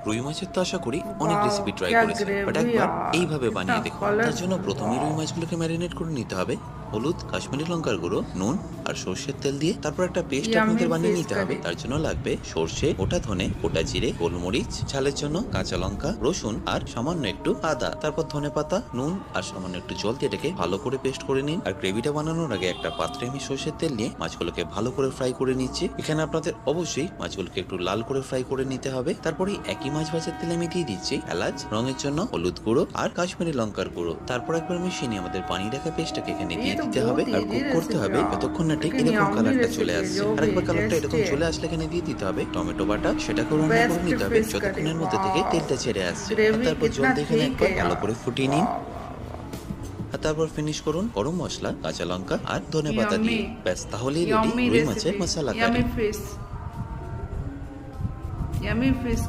রুই মাছের তো আশা করি অনেক वाओ, রেসিপি ট্রাই क्या করেছেন, বাট ग्रेवी একবার यार, এইভাবে कितना বানিয়ে দেখুন। তার জন্য कलरफुल। প্রথমে রুই মাছগুলোকে ম্যারিনেট করে নিতে হবে হলুদ, কাশ্মীরি লঙ্কার গুঁড়ো, নুন আর সর্ষের তেল দিয়ে। তারপর একটা পেস্ট यम्मी আপনাদের বানিয়ে फिश নিতে হবে। करी। তার জন্য লাগবে সর্ষে, গোটা ধনে, গোটা জিরে, গোলমরিচ, ঝালের জন্য কাঁচা লঙ্কা, রসুন আর সামান্য একটু আদা। তারপর ধনেপাতা, নুন আর সামান্য একটু জল দিয়ে এটাকে ভালো করে পেস্ট করে নিন। আর গ্রেভিটা বানানোর আগে একটা পাত্রে আমি সর্ষের তেল নিয়ে মাছগুলোকে ভালো করে ফ্রাই করে নিচ্ছি। এখানে আপনাদের অবশ্যই মাছগুলোকে একটু লাল করে ফ্রাই করে নিতে হবে। তারপরে একই মাছ ভাজার তেলে আমি দিয়ে দিচ্ছি এলাচ, রঙের জন্য হলুদ গুঁড়ো আর কাশ্মীরি লঙ্কার গুঁড়ো। তারপর একবার মিশিয়ে নিয়ে আমাদের বানিয়ে রাখা পেস্টটাকে এখানে ये দিয়ে तो দিতে হবে बहुत আর इजी কুক করতে रेसिपी হবে यार, যতক্ষণ না ঠিক लेकिन এরকম यम्मी কালারটা চলে रेसिपी है আসছে। जो আর भी একবার কালারটা এরকম टेस्टी है। চলে আসলে এখানে দিয়ে দিতে হবে টমেটো বাটা, সেটাকেও রান্না করে बेस्ट নিতে হবে फिश करी। যতক্ষণের মধ্যে থেকে वाओ, তেলটা ছেড়ে আসছে। আর ग्रेवी তারপর জল कितना দিয়ে এখানে थिक একবার है ভালো यार। করে ফুটিয়ে নিন। वाओ, আর তারপর ফিনিশ করুন গরম মশলা, কাঁচা লঙ্কা আর ধনেপাতা यम्मी দিয়ে। ব্যাস তাহলেই রেডি यम्मी রুই মাছের रेसिपी, মশলা curry. Yummy fish, yummy fish.